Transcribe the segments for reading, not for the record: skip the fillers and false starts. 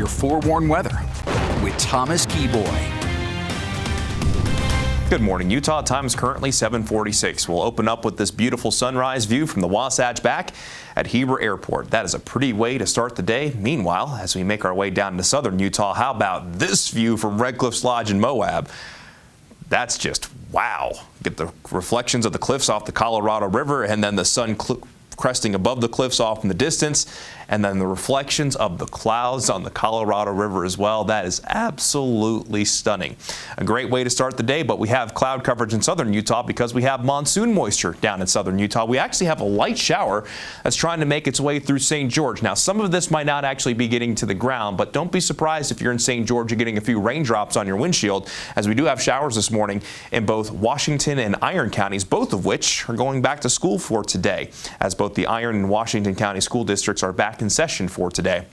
your forewarned weather with Thomas Geboy. Good morning, Utah. Time is currently 7:46. We'll open up with this beautiful sunrise view from the Wasatch back at Heber Airport. That is a pretty way to start the day. Meanwhile, as we make our way down to southern Utah, how about this view from Red Cliffs Lodge in Moab? That's just wow. Get the reflections of the cliffs off the Colorado River and then the sun cresting above the cliffs off in the distance, and then the reflections of the clouds on the Colorado River as well. That is absolutely stunning. A great way to start the day, but we have cloud coverage in southern Utah because we have monsoon moisture down in southern Utah. We actually have a light shower that's trying to make its way through St. George. Now, some of this might not actually be getting to the ground, but don't be surprised if you're in St. George, you're getting a few raindrops on your windshield, as we do have showers this morning in both Washington and Iron counties, both of which are going back to school for today, as both the Iron and Washington County school districts are back in session for today.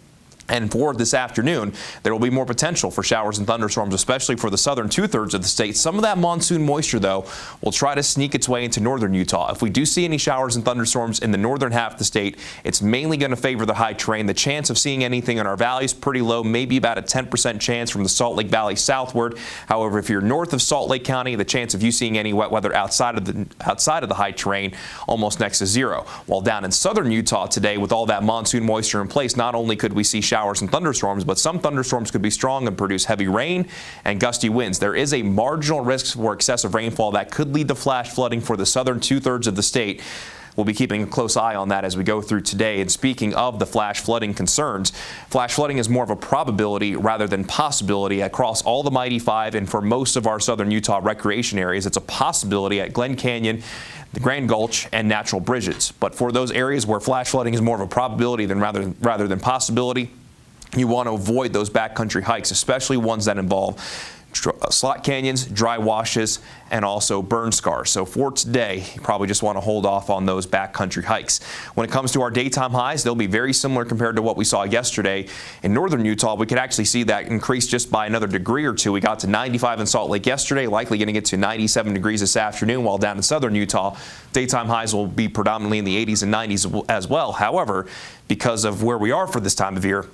And for this afternoon, there will be more potential for showers and thunderstorms, especially for the southern two-thirds of the state. Some of that monsoon moisture, though, will try to sneak its way into northern Utah. If we do see any showers and thunderstorms in the northern half of the state, it's mainly going to favor the high terrain. The chance of seeing anything in our valley is pretty low, maybe about a 10% chance from the Salt Lake Valley southward. However, if you're north of Salt Lake County, the chance of you seeing any wet weather outside of the high terrain almost next to zero. While down in southern Utah today, with all that monsoon moisture in place, not only could we see showers and thunderstorms, but some thunderstorms could be strong and produce heavy rain and gusty winds. There is a marginal risk for excessive rainfall that could lead to flash flooding for the southern two-thirds of the state. We'll be keeping a close eye on that as we go through today. And speaking of the flash flooding concerns, flash flooding is more of a probability rather than possibility across all the Mighty Five, and for most of our southern Utah recreation areas, it's a possibility at Glen Canyon, the Grand Gulch, and Natural Bridges. But for those areas where flash flooding is more of a probability than rather than possibility, you want to avoid those backcountry hikes, especially ones that involve slot canyons, dry washes, and also burn scars. So for today, you probably just want to hold off on those backcountry hikes. When it comes to our daytime highs, they'll be very similar compared to what we saw yesterday. In northern Utah, we could actually see that increase just by another degree or two. We got to 95 in Salt Lake yesterday, likely going to get to 97 degrees this afternoon, while down in southern Utah, daytime highs will be predominantly in the 80s and 90s as well. However, because of where we are for this time of year,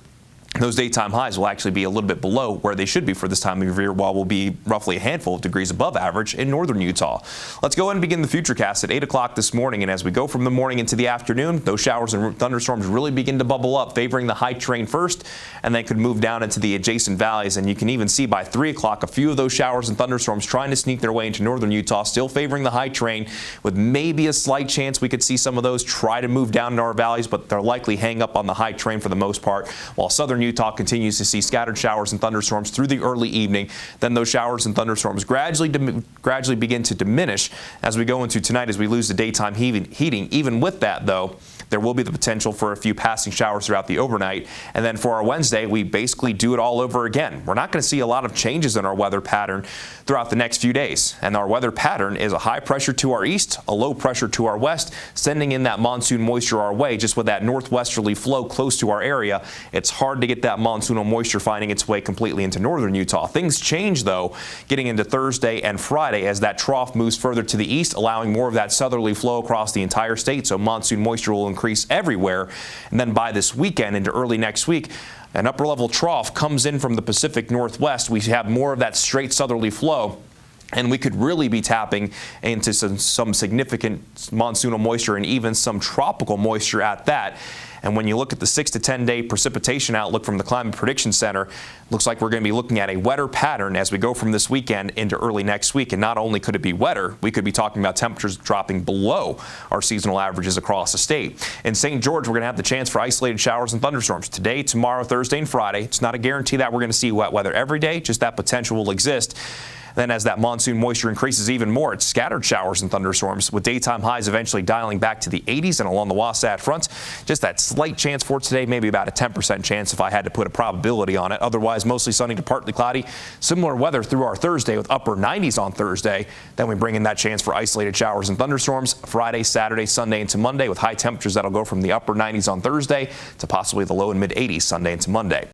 those daytime highs will actually be a little bit below where they should be for this time of year, while we'll be roughly a handful of degrees above average in northern Utah. Let's go ahead and begin the futurecast at 8 o'clock this morning. And as we go from the morning into the afternoon, those showers and thunderstorms really begin to bubble up, favoring the high terrain first, and then could move down into the adjacent valleys. And you can even see by 3 o'clock a few of those showers and thunderstorms trying to sneak their way into northern Utah, still favoring the high terrain, with maybe a slight chance we could see some of those try to move down into our valleys, but they'll likely hang up on the high terrain for the most part, while southern Utah continues to see scattered showers and thunderstorms through the early evening. Then those showers and thunderstorms gradually begin to diminish as we go into tonight, as we lose the daytime heating. Even with that, though, there will be the potential for a few passing showers throughout the overnight. And then for our Wednesday, we basically do it all over again. We're not going to see a lot of changes in our weather pattern throughout the next few days. And our weather pattern is a high pressure to our east, a low pressure to our west, sending in that monsoon moisture our way. Just with that northwesterly flow close to our area, it's hard to get that monsoonal moisture finding its way completely into northern Utah. Things change, though, getting into Thursday and Friday as that trough moves further to the east, allowing more of that southerly flow across the entire state. So monsoon moisture will increase everywhere. And then by this weekend into early next week, an upper level trough comes in from the Pacific Northwest. We have more of that straight southerly flow, and we could really be tapping into some significant monsoonal moisture and even some tropical moisture at that. And when you look at the 6 to 10 day precipitation outlook from the Climate Prediction Center, looks like we're going to be looking at a wetter pattern as we go from this weekend into early next week. And not only could it be wetter, we could be talking about temperatures dropping below our seasonal averages across the state. In St. George, we're going to have the chance for isolated showers and thunderstorms today, tomorrow, Thursday, and Friday. It's not a guarantee that we're going to see wet weather every day, just that potential will exist. Then as that monsoon moisture increases even more, it's scattered showers and thunderstorms, with daytime highs eventually dialing back to the 80s and along the Wasatch Front. Just that slight chance for today, maybe about a 10% chance if I had to put a probability on it. Otherwise, mostly sunny to partly cloudy. Similar weather through our Thursday with upper 90s on Thursday. Then we bring in that chance for isolated showers and thunderstorms Friday, Saturday, Sunday into Monday, with high temperatures that'll go from the upper 90s on Thursday to possibly the low and mid 80s Sunday into Monday.